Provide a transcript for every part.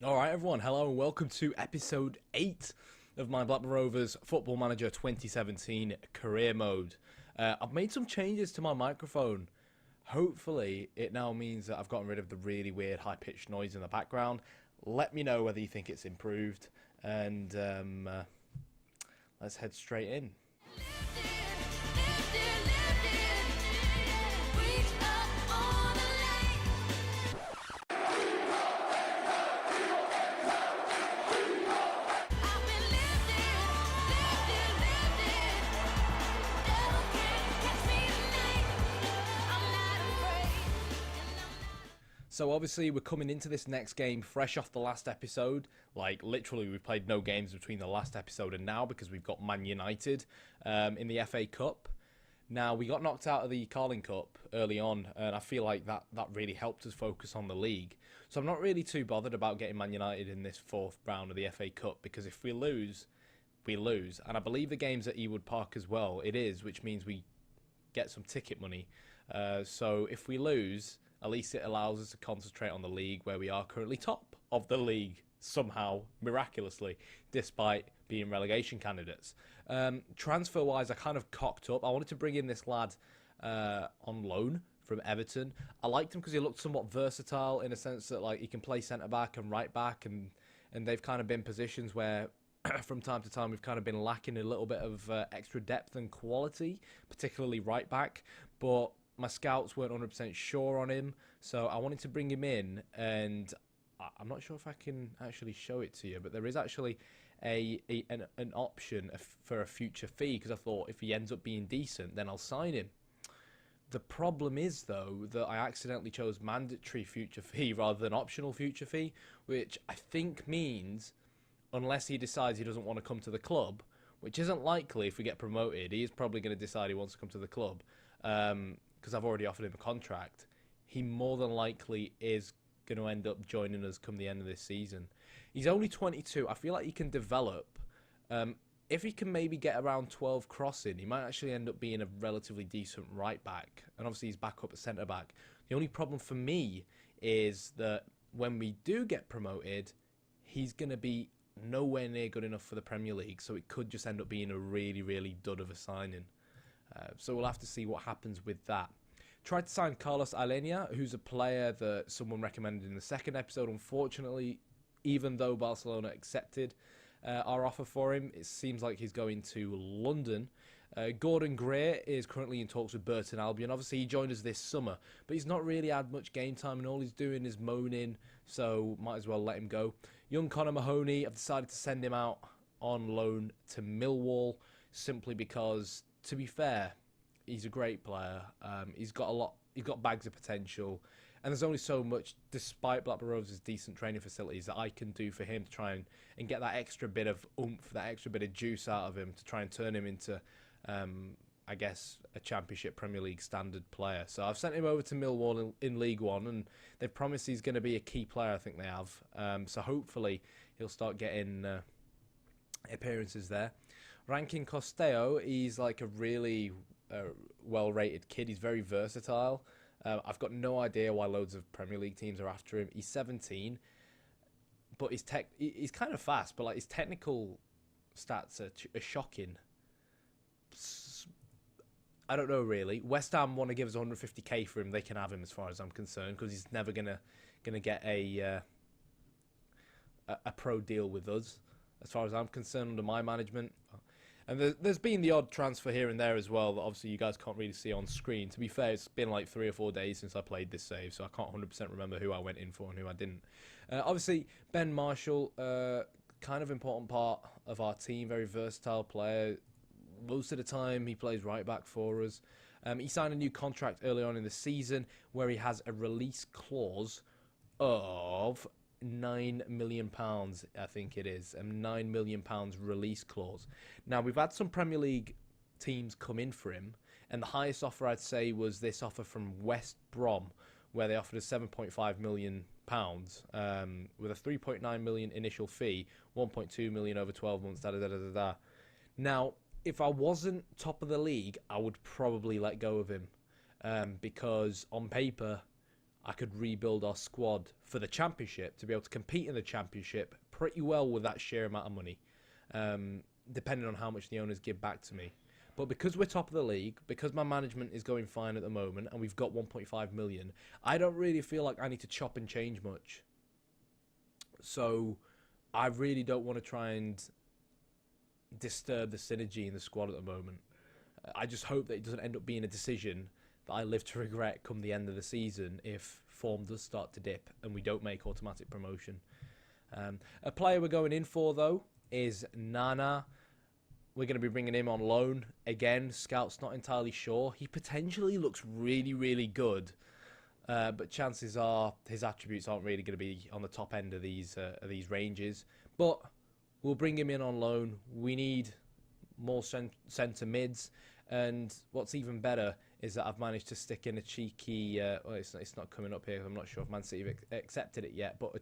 Alright everyone, hello and welcome to episode 8 of my Blackburn Rovers Football Manager 2017 career mode. I've made some changes to my microphone. Hopefully it now means that I've gotten rid of the really weird high-pitched noise in the background. Let me know whether you think it's improved, and let's head straight in. So obviously we're coming into this next game fresh off the last episode. Like literally we've played no games between the last episode and now because we've got Man United in the FA Cup. Now we got knocked out of the Carling Cup early on and I feel like that really helped us focus on the league. So I'm not really too bothered about getting Man United in this fourth round of the FA Cup because if we lose, we lose. And I believe the game's at Ewood Park as well. It is, which means we get some ticket money. So if we lose, at least it allows us to concentrate on the league where we are currently top of the league somehow, miraculously, despite being relegation candidates. Transfer-wise, I kind of cocked up. I wanted to bring in this lad on loan from Everton. I liked him because he looked somewhat versatile in a sense that like he can play centre-back and right-back, and they've kind of been positions where from time to time we've kind of been lacking a little bit of extra depth and quality, particularly right-back, but my scouts weren't 100% sure on him, so I wanted to bring him in, and I'm not sure if I can actually show it to you, but there is actually an option for a future fee, because I thought if he ends up being decent, then I'll sign him. The problem is, though, that I accidentally chose mandatory future fee rather than optional future fee, which I think means, unless he decides he doesn't want to come to the club, which isn't likely if we get promoted, he is probably going to decide he wants to come to the club, because I've already offered him a contract, he more than likely is going to end up joining us come the end of this season. He's only 22. I feel like he can develop. If he can maybe get around 12 crossing, he might actually end up being a relatively decent right back. And obviously he's back up at centre back. The only problem for me is that when we do get promoted, he's going to be nowhere near good enough for the Premier League. So it could just end up being a really, really dud of a signing. So we'll have to see what happens with that. Tried to sign Carlos Alenia, who's a player that someone recommended in the second episode. Unfortunately, even though Barcelona accepted our offer for him, it seems like he's going to London. Gordon Gray is currently in talks with Burton Albion. Obviously, he joined us this summer, but he's not really had much game time, and all he's doing is moaning, so might as well let him go. Young Connor Mahoney, I've decided to send him out on loan to Millwall, simply because, to be fair, he's a great player. He's got bags of potential, and there's only so much, despite Blackburn Rovers' decent training facilities, that I can do for him to try and get that extra bit of oomph, that extra bit of juice out of him to try and turn him into, I guess, a Championship Premier League standard player. So I've sent him over to Millwall in League One, and they've promised he's going to be a key player, I think they have. So hopefully he'll start getting appearances there. Rankin Costeo, he's like a really well-rated kid. He's very versatile. I've got no idea why loads of Premier League teams are after him. He's 17, but he's kind of fast, but like his technical stats are shocking. I don't know really. West Ham want to give us 150k for him. They can have him as far as I'm concerned, because he's never gonna get a pro deal with us, as far as I'm concerned, under my management. And there's been the odd transfer here and there as well that obviously you guys can't really see on screen. To be fair, it's been like 3 or 4 days since I played this save, so I can't 100% remember who I went in for and who I didn't. Obviously, Ben Marshall, kind of important part of our team, very versatile player. Most of the time, he plays right back for us. He signed a new contract early on in the season where he has a release clause of £9 million, I think it is, a £9 million release clause. Now, we've had some Premier League teams come in for him, and the highest offer I'd say was this offer from West Brom, where they offered us £7.5 million with a £3.9 million initial fee, £1.2 million over 12 months, da-da-da-da-da. Now, if I wasn't top of the league, I would probably let go of him, because on paper, I could rebuild our squad for the championship to be able to compete in the championship pretty well with that sheer amount of money, depending on how much the owners give back to me. But because we're top of the league, because my management is going fine at the moment, and we've got 1.5 million, I don't really feel like I need to chop and change much. So I really don't want to try and disturb the synergy in the squad at the moment. I just hope that it doesn't end up being a decision that I live to regret come the end of the season if form does start to dip and we don't make automatic promotion. A player we're going in for, though, is Nana. We're going to be bringing him on loan. Again, Scout's not entirely sure. He potentially looks really, really good. But chances are his attributes aren't really going to be on the top end of these ranges. But we'll bring him in on loan. We need more centre mids. And what's even better is that I've managed to stick in a cheeky... well, it's not coming up here. I'm not sure if Man City have accepted it yet. But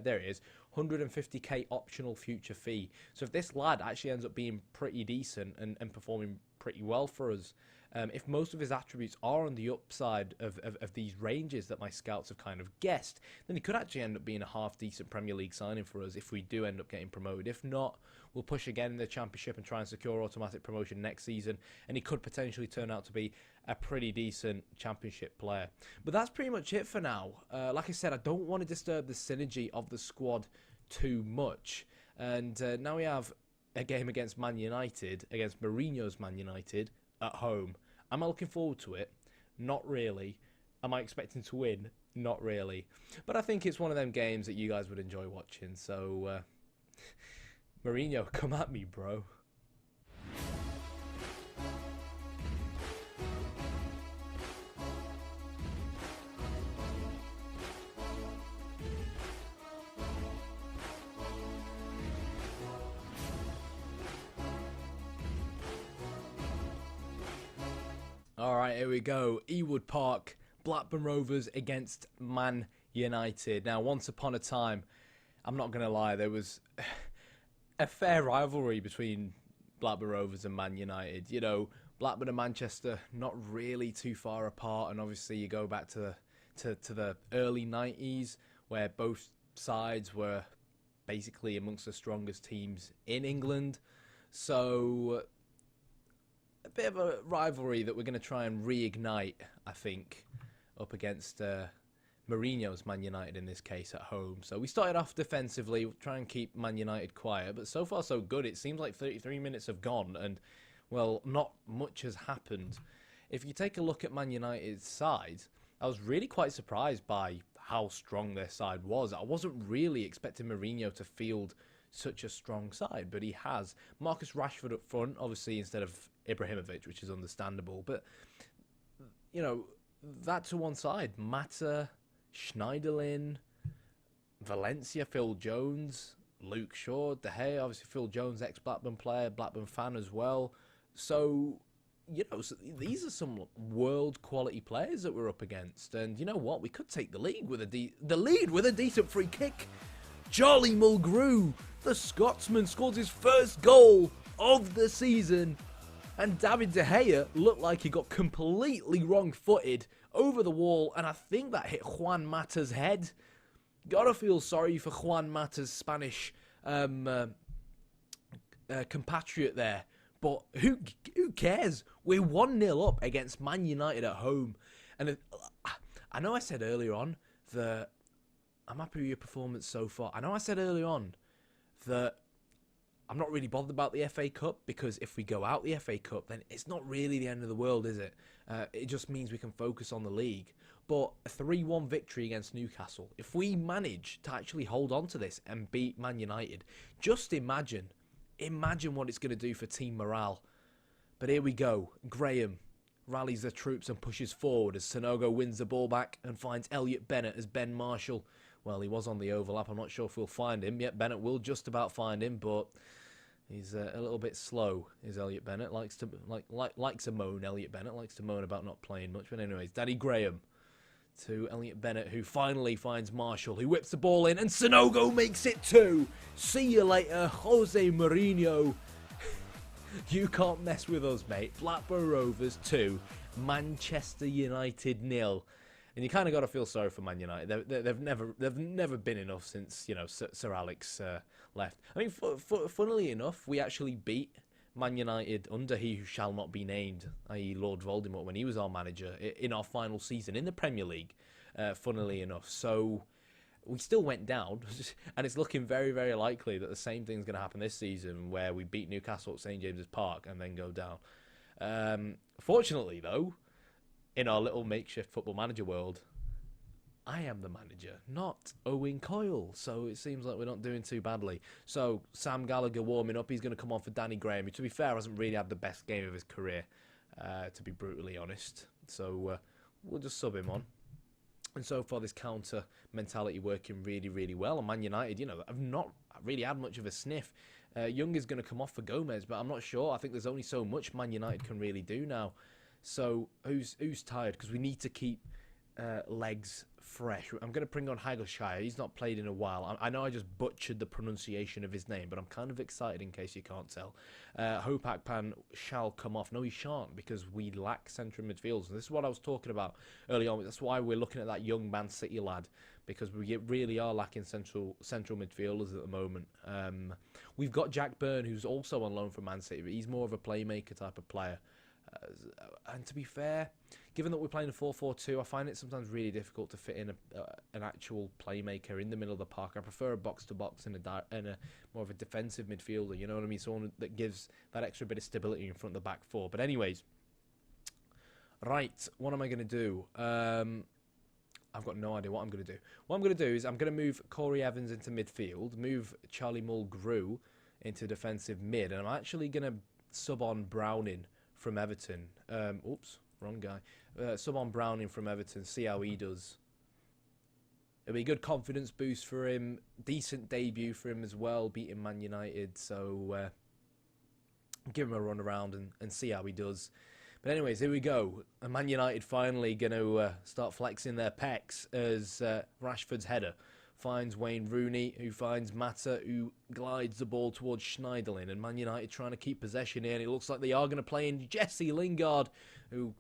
there it is. 150k optional future fee. So if this lad actually ends up being pretty decent and performing pretty well for us, if most of his attributes are on the upside of these ranges that my scouts have kind of guessed, then he could actually end up being a half-decent Premier League signing for us if we do end up getting promoted. If not, we'll push again in the Championship and try and secure automatic promotion next season, and he could potentially turn out to be a pretty decent Championship player. But that's pretty much it for now. Like I said, I don't want to disturb the synergy of the squad too much. And now we have a game against Man United, against Mourinho's Man United, at home. Am I looking forward to it? Not really. Am I expecting to win? Not really. But I think it's one of them games that you guys would enjoy watching. So, Mourinho, come at me, bro. Alright, here we go. Ewood Park, Blackburn Rovers against Man United. Now, once upon a time, I'm not going to lie, there was a fair rivalry between Blackburn Rovers and Man United. You know, Blackburn and Manchester, not really too far apart. And obviously, you go back to the early 90s, where both sides were basically amongst the strongest teams in England. So a bit of a rivalry that we're going to try and reignite, I think, up against Mourinho's Man United in this case at home. So we started off defensively, we'll try and keep Man United quiet, but so far so good. It seems like 33 minutes have gone and, well, not much has happened. If you take a look at Man United's side, I was really quite surprised by how strong their side was. I wasn't really expecting Mourinho to field such a strong side, but he has. Marcus Rashford up front, obviously, instead of Ibrahimovic, which is understandable. But, you know, that to one side. Mata, Schneiderlin, Valencia, Phil Jones, Luke Shaw, De Gea, obviously Phil Jones, ex-Blackburn player, Blackburn fan as well. So, you know, these are some world-quality players that we're up against. And you know what? We could take the lead with a decent free kick. Charlie Mulgrew, the Scotsman, scores his first goal of the season. And David De Gea looked like he got completely wrong-footed over the wall. And I think that hit Juan Mata's head. Gotta feel sorry for Juan Mata's Spanish compatriot there. But who cares? We're 1-0 up against Man United at home. And I know I said earlier on that I'm happy with your performance so far. I know I said earlier on that I'm not really bothered about the FA Cup, because if we go out the FA Cup, then it's not really the end of the world, is it? It just means we can focus on the league. But a 3-1 victory against Newcastle, if we manage to actually hold on to this and beat Man United, just imagine what it's going to do for team morale. But here we go. Graham rallies the troops and pushes forward as Sanogo wins the ball back and finds Elliot Bennett as Ben Marshall. Well, he was on the overlap. I'm not sure if we'll find him. Yet Bennett will just about find him, but he's a little bit slow, is Elliot Bennett. Likes to moan, Elliot Bennett. Likes to moan about not playing much. But anyways, Danny Graham to Elliot Bennett, who finally finds Marshall, who whips the ball in, and Sanogo makes it 2. See you later, Jose Mourinho. You can't mess with us, mate. Blackburn Rovers 2, Manchester United 0. And you kind of got to feel sorry for Man United. They've never been enough since Sir Alex left. I mean, funnily enough, we actually beat Man United under he who shall not be named, i.e. Lord Voldemort, when he was our manager in our final season in the Premier League. Funnily enough, so we still went down, and it's looking very, very likely that the same thing's going to happen this season, where we beat Newcastle at St James's Park and then go down. Fortunately, though, in our little makeshift football manager world, I am the manager, not Owen Coyle. So it seems like we're not doing too badly. So Sam Gallagher warming up. He's going to come on for Danny Graham, who, to be fair, hasn't really had the best game of his career, to be brutally honest. So we'll just sub him on. And so far, this counter mentality working really, really well. And Man United, have not really had much of a sniff. Young is going to come off for Gomez, but I'm not sure. I think there's only so much Man United can really do now. So who's tired? Because we need to keep legs fresh. I'm going to bring on Heigelshire. He's not played in a while. I know I just butchered the pronunciation of his name, but I'm kind of excited in case you can't tell. Hope Akpan shall come off. No, he shan't, because we lack central midfielders. This is what I was talking about early on. That's why we're looking at that young Man City lad, because we really are lacking central midfielders at the moment. We've got Jack Byrne, who's also on loan from Man City, but he's more of a playmaker type of player. And to be fair, given that we're playing a 4-4-2, I find it sometimes really difficult to fit in an actual playmaker in the middle of the park. I prefer a box-to-box and a more of a defensive midfielder, you know what I mean? Someone that gives that extra bit of stability in front of the back four. But anyways, right, what am I going to do? I've got no idea what I'm going to do. What I'm going to do is I'm going to move Corey Evans into midfield, move Charlie Mulgrew into defensive mid, and I'm actually going to sub on Browning from Everton. Oops, wrong guy. Sub on Browning from Everton, see how he does. It'll be a good confidence boost for him. Decent debut for him as well, beating Man United. So give him a run around and see how he does. But anyways, here we go. Man United finally going to start flexing their pecs as Rashford's header finds Wayne Rooney, who finds Mata, who glides the ball towards Schneiderlin, and Man United trying to keep possession here, and it looks like they are going to play in Jesse Lingard, who,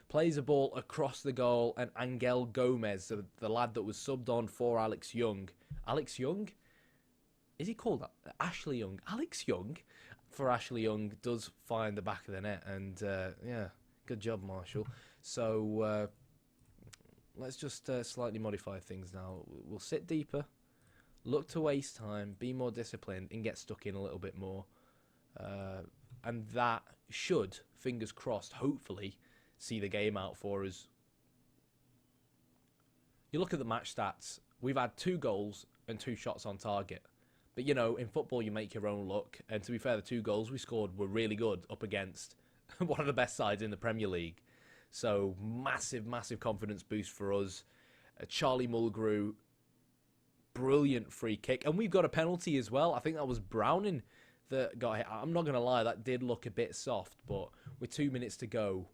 plays the ball across the goal, and Angel Gomez, the lad that was subbed on for Alex Young. Alex Young? Is he called that? Ashley Young. Alex Young, for Ashley Young, does find the back of the net, and yeah, good job, Marshall. So, let's just slightly modify things now. We'll sit deeper, look to waste time, be more disciplined, and get stuck in a little bit more. And that should, fingers crossed, hopefully, see the game out for us. You look at the match stats, we've had 2 goals and 2 shots on target. But, in football, you make your own luck. And to be fair, the 2 goals we scored were really good up against one of the best sides in the Premier League. So, massive, massive confidence boost for us. Charlie Mulgrew, brilliant free kick. And we've got a penalty as well. I think that was Browning that got hit. I'm not going to lie, that did look a bit soft. But with 2 minutes to go,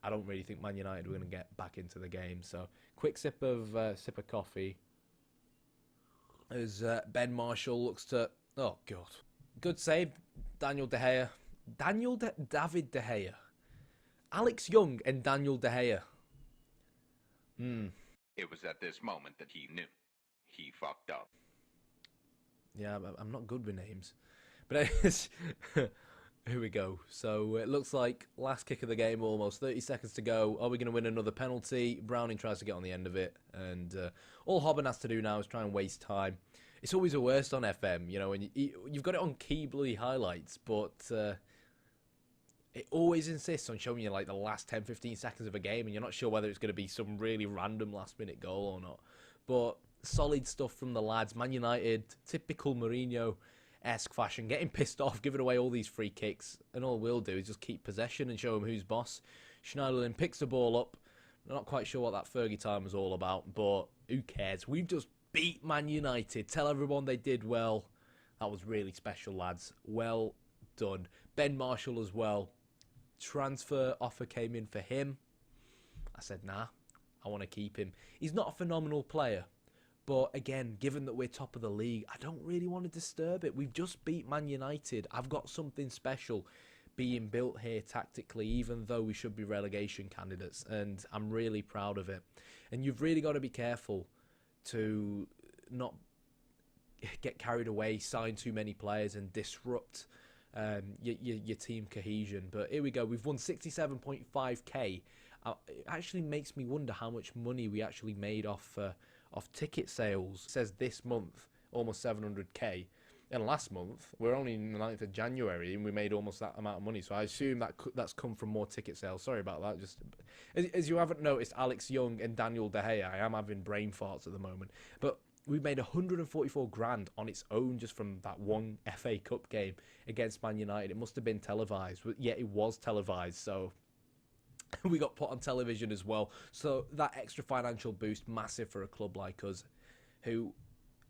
I don't really think Man United are going to get back into the game. So, quick sip of coffee. As Ben Marshall looks to... Oh, God. Good save, Daniel De Gea. David De Gea. Alex Young and Daniel De Gea. It was at this moment that he knew. He fucked up. Yeah, I'm not good with names. But anyways, here we go. So it looks like last kick of the game almost. 30 seconds to go. Are we going to win another penalty? Browning tries to get on the end of it. And all Hobben has to do now is try and waste time. It's always the worst on FM, and you've got it on key bloody highlights, but... it always insists on showing you like the last 10-15 seconds of a game, and you're not sure whether it's going to be some really random last-minute goal or not. But solid stuff from the lads. Man United, typical Mourinho-esque fashion, getting pissed off, giving away all these free kicks, and all we'll do is just keep possession and show them who's boss. Schneiderlin picks the ball up. Not quite sure what that Fergie time was all about, but who cares? We've just beat Man United. Tell everyone they did well. That was really special, lads. Well done. Ben Marshall as well. Transfer offer came in for him. I said, nah, I want to keep him. He's not a phenomenal player, but again, given that we're top of the league, I don't really want to disturb it. We've just beat Man United. I've got something special. being built here tactically, even though we should be relegation candidates, and I'm really proud of it. And you've really got to be careful to not get carried away, sign too many players, and disrupt your team cohesion. But here we go. We've won 67.5k. It actually makes me wonder how much money we actually made off ticket sales. It says this month almost 700k, and last month we're only in the 9th of January and we made almost that amount of money. So I assume that's come from more ticket sales. Sorry about that. Just as you haven't noticed, Alex Young and Daniel De Gea, I am having brain farts at the moment, but we made 144 grand on its own just from that one FA Cup game against Man United. It must have been televised, but yeah, it was televised. So we got put on television as well. So that extra financial boost, massive for a club like us, who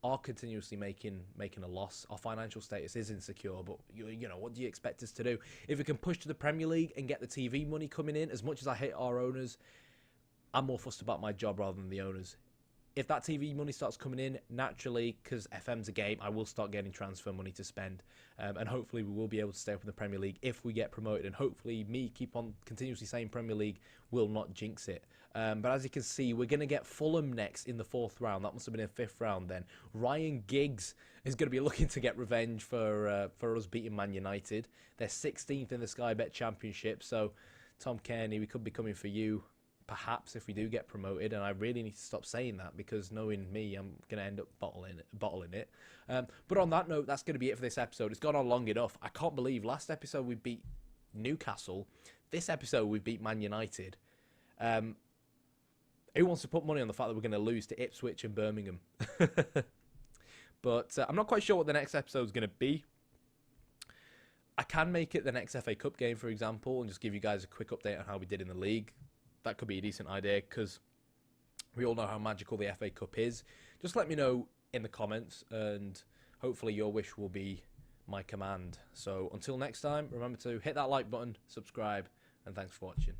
are continuously making a loss. Our financial status is insecure, but you know, what do you expect us to do? If we can push to the Premier League and get the TV money coming in, as much as I hate our owners, I'm more fussed about my job rather than the owners. If that TV money starts coming in, naturally, because FM's a game, I will start getting transfer money to spend. And hopefully we will be able to stay up in the Premier League if we get promoted. And hopefully me keep on continuously saying Premier League will not jinx it. But as you can see, we're going to get Fulham next in the 4th round. That must have been in 5th round then. Ryan Giggs is going to be looking to get revenge for us beating Man United. They're 16th in the Sky Bet Championship. So, Tom Kearney, we could be coming for you. Perhaps if we do get promoted, and I really need to stop saying that because knowing me, I'm going to end up bottling it. But on that note, that's going to be it for this episode. It's gone on long enough. I can't believe last episode we beat Newcastle. This episode we beat Man United. Who wants to put money on the fact that we're going to lose to Ipswich and Birmingham? But I'm not quite sure what the next episode is going to be. I can make it the next FA Cup game, for example, and just give you guys a quick update on how we did in the league. That could be a decent idea because we all know how magical the FA Cup is. Just let me know in the comments, and hopefully your wish will be my command. So until next time, remember to hit that like button, subscribe, and thanks for watching.